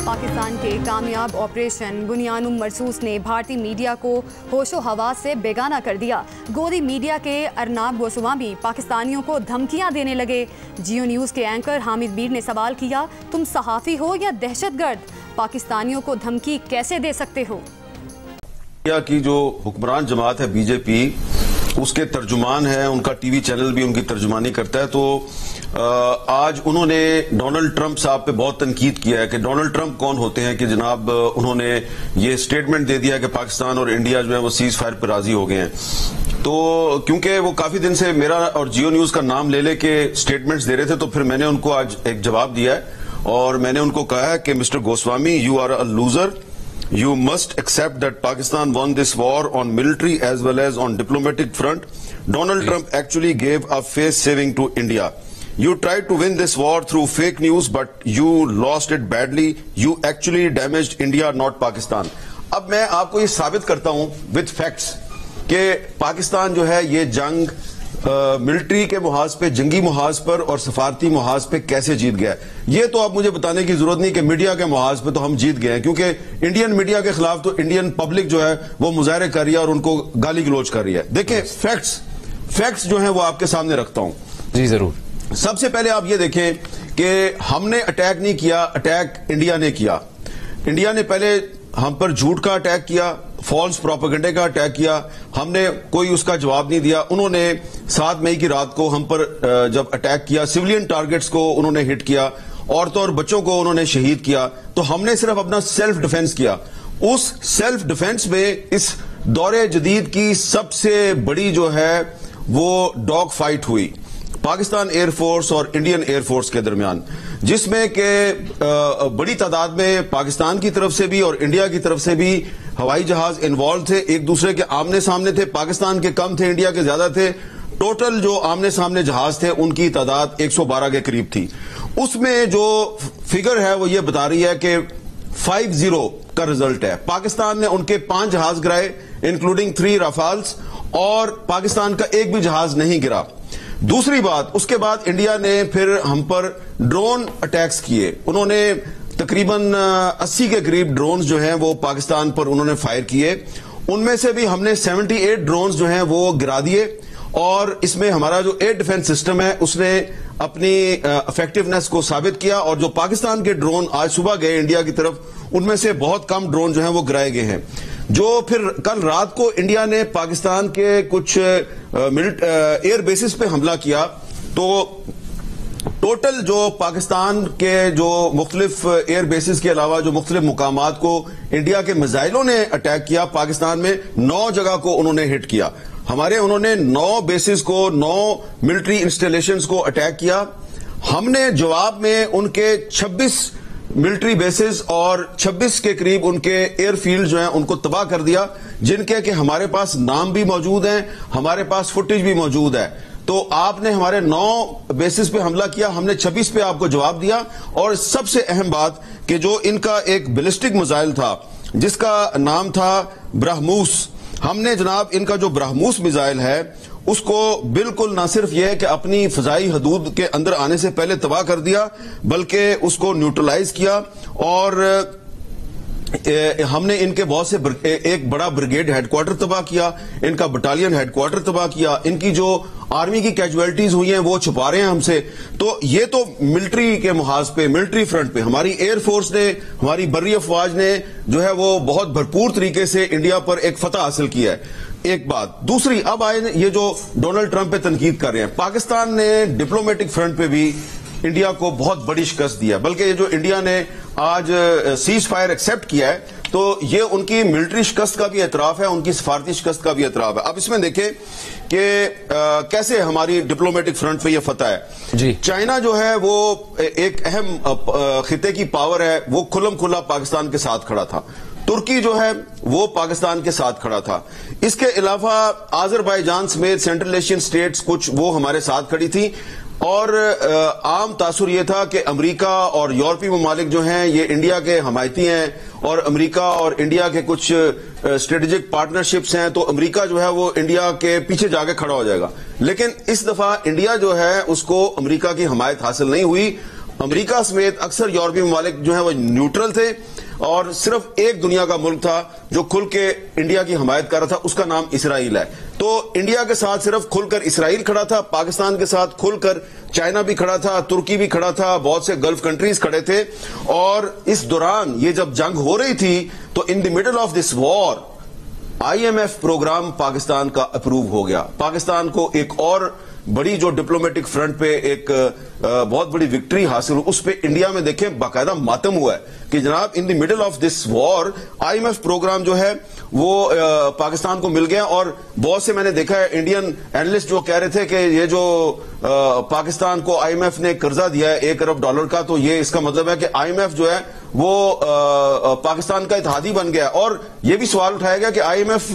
پاکستان کے کامیاب آپریشن بنیان مرصوص نے بھارتی میڈیا کو ہوش و حواس سے بیگانہ کر دیا۔ گودی میڈیا کے ارناب گوسوامی پاکستانیوں کو دھمکیاں دینے لگے۔ جیو نیوز کے اینکر حامد میر نے سوال کیا، تم صحافی ہو یا دہشت گرد؟ پاکستانیوں کو دھمکی کیسے دے سکتے ہو؟ انڈیا کی جو حکمران جماعت ہے بی جے پی، اس کے ترجمان ہیں، ان کا ٹی وی چینل بھی ان کی ترجمانی کرتا ہے، تو آج انہوں نے ڈونلڈ ٹرمپ صاحب پہ بہت تنقید کیا ہے کہ ڈونلڈ ٹرمپ کون ہوتے ہیں کہ جناب انہوں نے یہ سٹیٹمنٹ دے دیا کہ پاکستان اور انڈیا جو ہے وہ سیز فائر پہ راضی ہو گئے ہیں۔ تو کیونکہ وہ کافی دن سے میرا اور جیو نیوز کا نام لے کے سٹیٹمنٹس دے رہے تھے، تو پھر میں نے ان کو آج ایک جواب دیا ہے اور میں نے ان کو کہا ہے کہ mister Goswami, you are a loser. You must accept that Pakistan won this war on military as well as on diplomatic front. Donald Trump actually gave a face saving to India. You tried to win this war through fake news, but you lost it badly. You actually damaged India, not Pakistan. اب میں آپ کو یہ ثابت کرتا ہوں with facts کہ پاکستان جو ہے یہ جنگ ملٹری کے محاذ پہ، جنگی محاذ پر اور سفارتی محاذ پہ کیسے جیت گیا۔ یہ تو آپ مجھے بتانے کی ضرورت نہیں کہ میڈیا کے محاذ پہ تو ہم جیت گئے ہیں، کیونکہ انڈین میڈیا کے خلاف تو انڈین پبلک جو ہے وہ مظاہرے کر رہی ہے اور ان کو گالی گلوچ کر رہی ہے۔ دیکھیں فیکٹس جو ہیں وہ آپ کے سامنے رکھتا ہوں۔ جی ضرور۔ سب سے پہلے آپ یہ دیکھیں کہ ہم نے اٹیک نہیں کیا، اٹیک انڈیا نے کیا۔ انڈیا نے پہلے ہم پر جھوٹ کا اٹیک کیا، فالس پروپیگنڈے کا اٹیک کیا، ہم نے کوئی اس کا جواب نہیں دیا۔ انہوں نے 7 مئی کی رات کو ہم پر جب اٹیک کیا، سویلین ٹارگٹس کو انہوں نے ہٹ کیا، عورتوں اور بچوں کو انہوں نے شہید کیا، تو ہم نے صرف اپنا سیلف ڈیفense کیا۔ اس سیلف ڈیفenس میں اس دور جدید کی سب سے بڑی جو ہے وہ ڈاگ فائٹ ہوئی پاکستان ایئر فورس اور انڈین ایئر فورس کے درمیان، جس میں کہ بڑی تعداد میں پاکستان کی طرف سے بھی اور انڈیا کی طرف سے بھی ہوائی جہاز انوالو تھے، ایک دوسرے کے آمنے سامنے تھے۔ پاکستان کے کم تھے، انڈیا کے زیادہ تھے۔ ٹوٹل جو آمنے سامنے جہاز تھے ان کی تعداد 112 کے قریب تھی۔ اس میں جو فگر ہے وہ یہ بتا رہی ہے کہ 5-0 کا رزلٹ ہے۔ پاکستان نے ان کے 5 جہاز گرائے انکلوڈنگ 3 رافالز، اور پاکستان کا ایک بھی جہاز نہیں گرا۔ دوسری بات، اس کے بعد انڈیا نے پھر ہم پر ڈرون اٹیکس کیے۔ انہوں نے تقریباً 80 کے قریب ڈرونز جو ہیں وہ پاکستان پر انہوں نے فائر کیے۔ ان میں سے بھی ہم نے 78 ڈرونز جو ہیں وہ گرا دیے، اور اس میں ہمارا جو ایئر ڈیفنس سسٹم ہے اس نے اپنی افیکٹونیس کو ثابت کیا، اور جو پاکستان کے ڈرون آج صبح گئے انڈیا کی طرف، ان میں سے بہت کم ڈرون جو ہیں وہ گرائے گئے ہیں۔ جو پھر کل رات کو انڈیا نے پاکستان کے کچھ ایئر بیسز پہ حملہ کیا، تو ٹوٹل جو پاکستان کے جو مختلف ایئر بیسز کے علاوہ جو مختلف مقامات کو انڈیا کے میزائلوں نے اٹیک کیا، پاکستان میں 9 جگہ کو انہوں نے ہٹ کیا۔ انہوں نے 9 بیسز کو، 9 ملٹری انسٹالیشنز کو اٹیک کیا۔ ہم نے جواب میں ان کے 26 ملٹری بیسز اور 26 کے قریب ان کے ایئر فیلڈ جو ہیں ان کو تباہ کر دیا، جن کے کہ ہمارے پاس نام بھی موجود ہیں، ہمارے پاس فوٹیج بھی موجود ہے۔ تو آپ نے ہمارے 9 بیسز پہ حملہ کیا، ہم نے 26 پہ آپ کو جواب دیا۔ اور سب سے اہم بات کہ جو ان کا ایک بیلسٹک میزائل تھا جس کا نام تھا برہموس، ہم نے جناب ان کا جو برہموس میزائل ہے اس کو بالکل نہ صرف یہ کہ اپنی فضائی حدود کے اندر آنے سے پہلے تباہ کر دیا، بلکہ اس کو نیوٹرلائز کیا، اور ہم نے ان کے بہت سے ایک بڑا بریگیڈ ہیڈ کوارٹر تباہ کیا، ان کا بٹالین ہیڈ کوارٹر تباہ کیا، ان کی جو آرمی کی کیجویلٹیز ہوئی ہیں وہ چھپا رہے ہیں ہم سے۔ تو یہ تو ملٹری کے محاذ پہ، ملٹری فرنٹ پہ ہماری ایئر فورس نے، ہماری بری افواج نے جو ہے وہ بہت بھرپور طریقے سے انڈیا پر ایک فتح حاصل کیا ہے۔ ایک بات۔ دوسری، اب آئے یہ جو ڈونلڈ ٹرمپ پہ تنقید کر رہے ہیں، پاکستان نے ڈپلومیٹک فرنٹ پہ بھی انڈیا کو بہت بڑی شکست دیا، بلکہ یہ جو انڈیا نے آج سیز فائر ایکسپٹ کیا ہے تو یہ ان کی ملٹری شکست کا بھی اعتراف ہے، ان کی سفارتی شکست کا بھی اعتراف ہے۔ اب اس میں دیکھیں کہ کیسے ہماری ڈپلومیٹک فرنٹ پہ یہ فتح ہے۔ جی، چائنا جو ہے وہ ایک اہم خطے کی پاور ہے، وہ کھلم کھلا پاکستان کے ساتھ کھڑا تھا۔ ترکی جو ہے وہ پاکستان کے ساتھ کھڑا تھا۔ اس کے علاوہ آذربائیجان سمیت سینٹرل ایشین سٹیٹس کچھ وہ ہمارے ساتھ کھڑی تھی، اور عام تاثر یہ تھا کہ امریکہ اور یورپی ممالک جو ہیں یہ انڈیا کے حمایتی ہیں، اور امریکہ اور انڈیا کے کچھ اسٹریٹجک پارٹنرشپس ہیں، تو امریکہ جو ہے وہ انڈیا کے پیچھے جا کے کھڑا ہو جائے گا۔ لیکن اس دفعہ انڈیا جو ہے اس کو امریکہ کی حمایت حاصل نہیں ہوئی، امریکہ سمیت اکثر یورپی ممالک جو ہیں وہ نیوٹرل تھے اور صرف ایک دنیا کا ملک تھا جو کھل کے انڈیا کی حمایت کر رہا تھا, اس کا نام اسرائیل ہے. تو انڈیا کے ساتھ صرف کھل کر اسرائیل کھڑا تھا, پاکستان کے ساتھ کھل کر چائنا بھی کھڑا تھا, ترکی بھی کھڑا تھا, بہت سے گلف کنٹریز کھڑے تھے. اور اس دوران یہ جب جنگ ہو رہی تھی تو in the middle of this war IMF programme Pakistan کا اپروو ہو گیا. پاکستان کو ایک اور بڑی جو ڈپلومیٹک فرنٹ پہ ایک بہت بڑی وکٹری حاصل ہوئی, اس پہ انڈیا میں دیکھیں باقاعدہ ماتم ہوا ہے کہ جناب in the middle of this war IMF programme جو ہے وہ پاکستان کو مل گیا. اور بہت سے میں نے دیکھا ہے انڈین اینالسٹ جو کہہ رہے تھے کہ یہ جو پاکستان کو IMF نے قرضہ دیا ہے $1 ارب کا, تو یہ اس کا مطلب ہے کہ IMF جو ہے وہ پاکستان کا اتحادی بن گیا. اور یہ بھی سوال اٹھایا گیا کہ IMF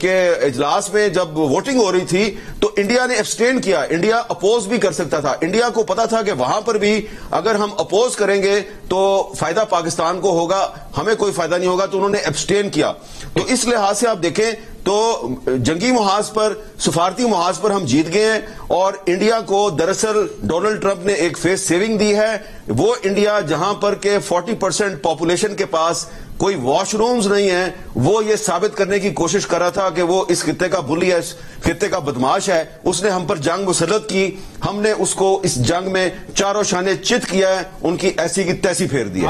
کے اجلاس میں جب ووٹنگ ہو رہی تھی تو انڈیا نے ایبسٹین کیا. انڈیا اپوز بھی کر سکتا تھا, انڈیا کو پتا تھا کہ وہاں پر بھی اگر ہم اپوز کریں گے تو فائدہ پاکستان کو ہوگا, ہمیں کوئی فائدہ نہیں ہوگا, تو انہوں نے ایبسٹین کیا. تو اس لحاظ سے آپ دیکھیں تو جنگی محاذ پر, سفارتی محاذ پر ہم جیت گئے ہیں. اور انڈیا کو دراصل ڈونلڈ ٹرمپ نے ایک فیس سیونگ دی ہے. وہ انڈیا جہاں پر کہ 40% پاپولیشن کے پاس کوئی واش رومز نہیں ہیں, وہ یہ ثابت کرنے کی کوشش کر رہا تھا کہ وہ اس خطے کا بلی ہے, اس خطے کا بدماش ہے. اس نے ہم پر جنگ مسلط کی, ہم نے اس کو اس جنگ میں چاروں شانے چت کیا ہے, ان کی ایسی کی تیسی پھیر دی ہے.